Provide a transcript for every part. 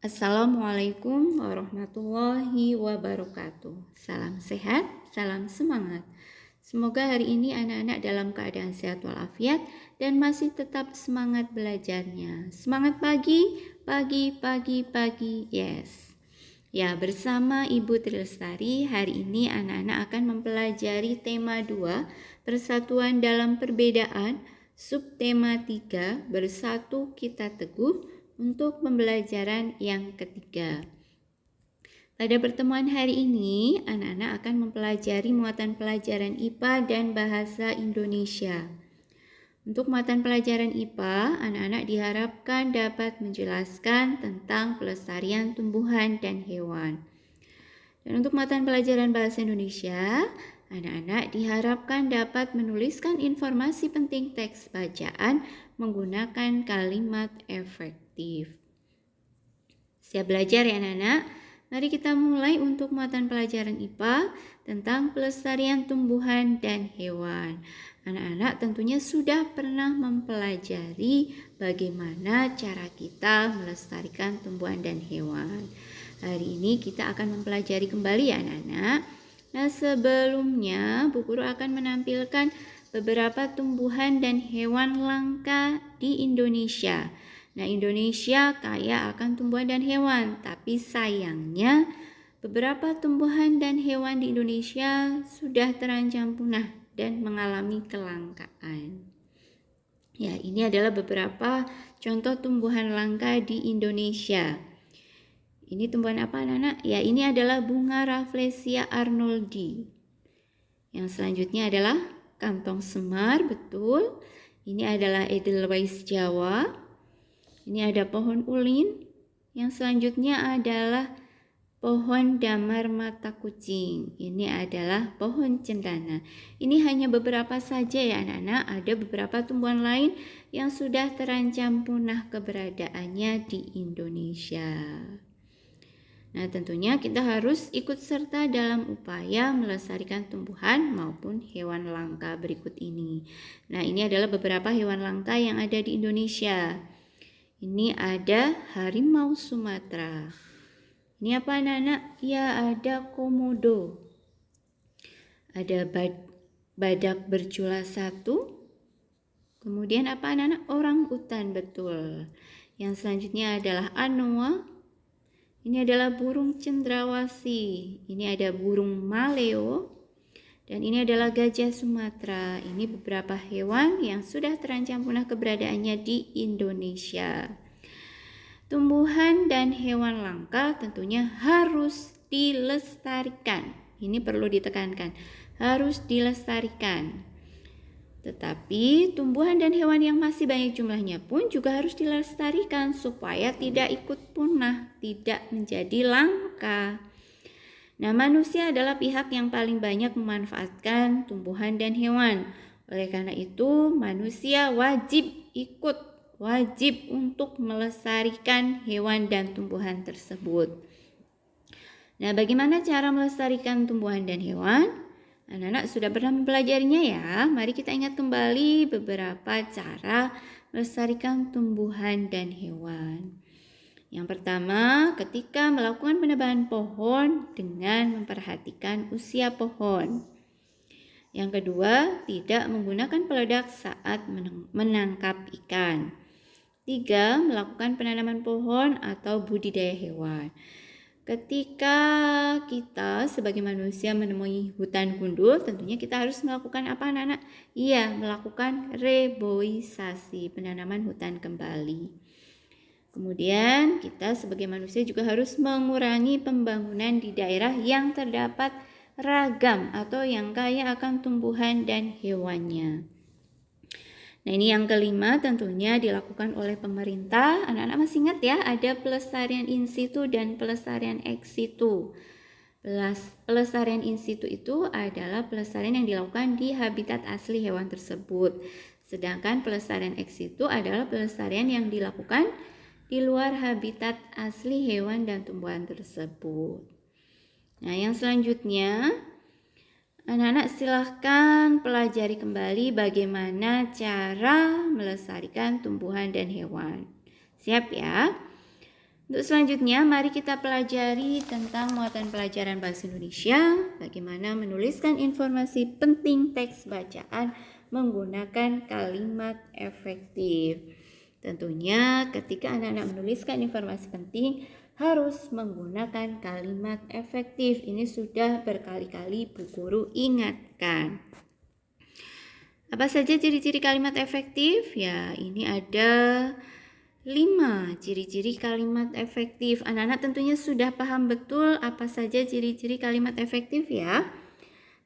Assalamualaikum warahmatullahi wabarakatuh. Salam sehat, salam semangat. Semoga hari ini anak-anak dalam keadaan sehat walafiat dan masih tetap semangat belajarnya. Semangat pagi, pagi, pagi, pagi, yes. Ya, bersama Ibu Trilestari, hari ini anak-anak akan mempelajari tema 2, Persatuan dalam Perbedaan, subtema 3, Bersatu Kita Teguh, untuk pembelajaran yang ketiga. Pada pertemuan hari ini, anak-anak akan mempelajari muatan pelajaran IPA dan Bahasa Indonesia. Untuk muatan pelajaran IPA, anak-anak diharapkan dapat menjelaskan tentang pelestarian tumbuhan dan hewan. Dan untuk muatan pelajaran Bahasa Indonesia, anak-anak diharapkan dapat menuliskan informasi penting teks bacaan menggunakan kalimat efektif. Siap belajar ya anak-anak? Mari kita mulai untuk muatan pelajaran IPA tentang pelestarian tumbuhan dan hewan. Anak-anak tentunya sudah pernah mempelajari bagaimana cara kita melestarikan tumbuhan dan hewan. Hari ini kita akan mempelajari kembali ya anak-anak. Nah, sebelumnya Bu Guru akan menampilkan beberapa tumbuhan dan hewan langka di Indonesia. Nah, Indonesia kaya akan tumbuhan dan hewan, tapi sayangnya beberapa tumbuhan dan hewan di Indonesia sudah terancam punah dan mengalami kelangkaan. Ya, ini adalah beberapa contoh tumbuhan langka di Indonesia. Ini tumbuhan apa anak-anak? Ya, ini adalah bunga Rafflesia arnoldi. Yang selanjutnya adalah kantong semar, betul. Ini adalah Edelweiss Jawa. Ini ada pohon ulin. Yang selanjutnya adalah pohon damar mata kucing. Ini adalah pohon cendana. Ini hanya beberapa saja ya anak-anak. Ada beberapa tumbuhan lain yang sudah terancam punah keberadaannya di Indonesia. Nah, tentunya kita harus ikut serta dalam upaya melestarikan tumbuhan maupun hewan langka berikut ini. Nah, ini adalah beberapa hewan langka yang ada di Indonesia. Ini ada harimau Sumatera. Ini apa anak-anak? Ya, ada komodo. Ada badak bercula 1. Kemudian apa anak-anak? Orang utan, betul. Yang selanjutnya adalah anoa. Ini adalah burung cendrawasih. Ini ada burung maleo. Dan ini adalah gajah Sumatera. Ini beberapa hewan yang sudah terancam punah keberadaannya di Indonesia. Tumbuhan dan hewan langka tentunya harus dilestarikan. Ini perlu ditekankan, harus dilestarikan. Tetapi tumbuhan dan hewan yang masih banyak jumlahnya pun juga harus dilestarikan supaya tidak ikut punah, tidak menjadi langka. Nah, manusia adalah pihak yang paling banyak memanfaatkan tumbuhan dan hewan. Oleh karena itu, manusia wajib untuk melestarikan hewan dan tumbuhan tersebut. Nah, bagaimana cara melestarikan tumbuhan dan hewan? Anak-anak sudah pernah mempelajarinya ya. Mari kita ingat kembali beberapa cara melestarikan tumbuhan dan hewan. Yang pertama, ketika melakukan penebangan pohon dengan memperhatikan usia pohon. Yang kedua, tidak menggunakan peledak saat menangkap ikan. 3. Melakukan penanaman pohon atau budidaya hewan. Ketika kita sebagai manusia menemui hutan gundul, tentunya kita harus melakukan apa anak-anak? Iya, melakukan reboisasi, penanaman hutan kembali. Kemudian kita sebagai manusia juga harus mengurangi pembangunan di daerah yang terdapat ragam atau yang kaya akan tumbuhan dan hewannya. Nah, ini yang kelima tentunya dilakukan oleh pemerintah. Anak-anak masih ingat ya, ada pelestarian in situ dan pelestarian ex situ. Pelestarian in situ itu adalah pelestarian yang dilakukan di habitat asli hewan tersebut. Sedangkan pelestarian ex situ adalah pelestarian yang dilakukan di luar habitat asli hewan dan tumbuhan tersebut. Nah, yang selanjutnya, anak-anak silahkan pelajari kembali bagaimana cara melestarikan tumbuhan dan hewan. Siap ya? Untuk selanjutnya, mari kita pelajari tentang muatan pelajaran Bahasa Indonesia, bagaimana menuliskan informasi penting teks bacaan menggunakan kalimat efektif. Tentunya ketika anak-anak menuliskan informasi penting harus menggunakan kalimat efektif. Ini sudah berkali-kali Bu Guru ingatkan. Apa saja ciri-ciri kalimat efektif? Ya, ini ada 5 ciri-ciri kalimat efektif. Anak-anak tentunya sudah paham betul apa saja ciri-ciri kalimat efektif ya.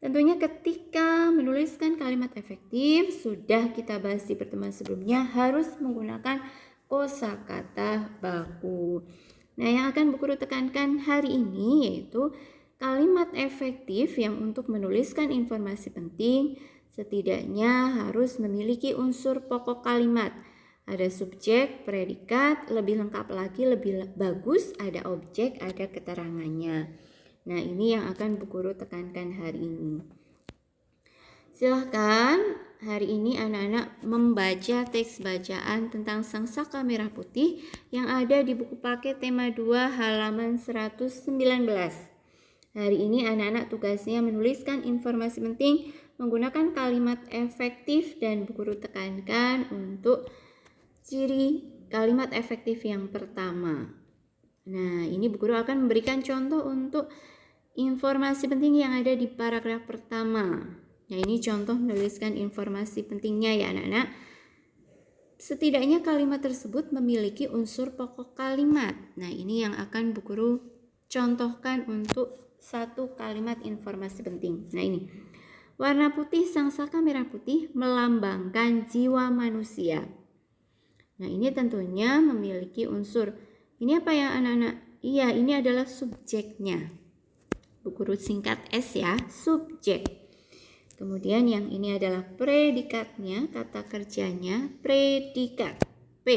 Tentunya ketika menuliskan kalimat efektif, sudah kita bahas di pertemuan sebelumnya, harus menggunakan kosakata baku. Nah, yang akan Bu Guru tekankan hari ini yaitu kalimat efektif yang untuk menuliskan informasi penting setidaknya harus memiliki unsur pokok kalimat. Ada subjek, predikat, lebih lengkap lagi, lebih bagus, ada objek, ada keterangannya. Nah, ini yang akan Bu Guru tekankan hari ini. Silahkan hari ini anak-anak membaca teks bacaan tentang sang saka merah putih yang ada di buku paket tema 2 halaman 119. Hari ini anak-anak tugasnya menuliskan informasi penting menggunakan kalimat efektif dan Bu Guru tekankan untuk ciri kalimat efektif yang pertama. Nah, ini Bu Guru akan memberikan contoh untuk informasi penting yang ada di paragraf pertama. Nah, ini contoh menuliskan informasi pentingnya ya anak-anak. Setidaknya kalimat tersebut memiliki unsur pokok kalimat. Nah, ini yang akan Bu Guru contohkan untuk satu kalimat informasi penting. Nah, ini. Warna putih sang saka merah putih melambangkan jiwa manusia. Nah, ini tentunya memiliki unsur. Ini apa ya anak-anak? Iya, ini adalah subjeknya. Bu Guru singkat S ya, subjek. Kemudian yang ini adalah predikatnya, kata kerjanya predikat P.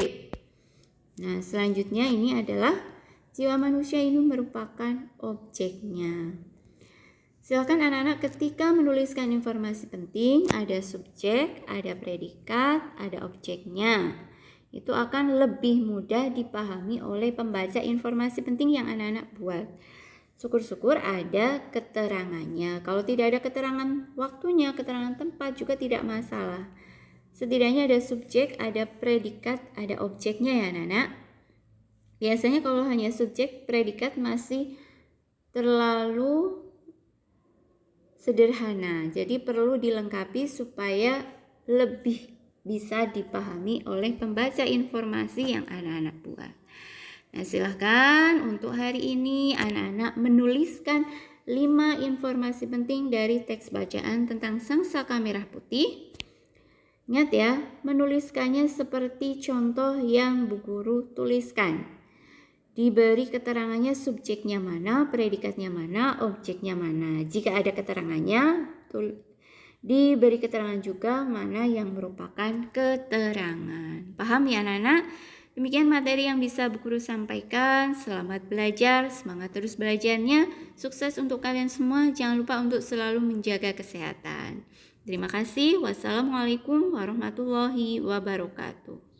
Nah, selanjutnya ini adalah jiwa manusia, ini merupakan objeknya. Silakan anak-anak ketika menuliskan informasi penting, ada subjek, ada predikat, ada objeknya. Itu akan lebih mudah dipahami oleh pembaca informasi penting yang anak-anak buat. Syukur-syukur ada keterangannya. Kalau tidak ada keterangan waktunya, keterangan tempat juga tidak masalah. Setidaknya ada subjek, ada predikat, ada objeknya ya anak-anak. Biasanya kalau hanya subjek, predikat masih terlalu sederhana. Jadi perlu dilengkapi supaya lebih bisa dipahami oleh pembaca informasi yang anak-anak buat. Nah, silahkan untuk hari ini anak-anak menuliskan 5 informasi penting dari teks bacaan tentang sang saka merah putih. Ingat ya, menuliskannya seperti contoh yang Bu Guru tuliskan. Diberi keterangannya subjeknya mana, predikatnya mana, objeknya mana. Jika ada keterangannya, diberi keterangan juga mana yang merupakan keterangan. Paham ya anak-anak? Demikian materi yang bisa Bu Guru sampaikan. Selamat belajar, semangat terus belajarnya. Sukses untuk kalian semua. Jangan lupa untuk selalu menjaga kesehatan. Terima kasih. Wassalamualaikum warahmatullahi wabarakatuh.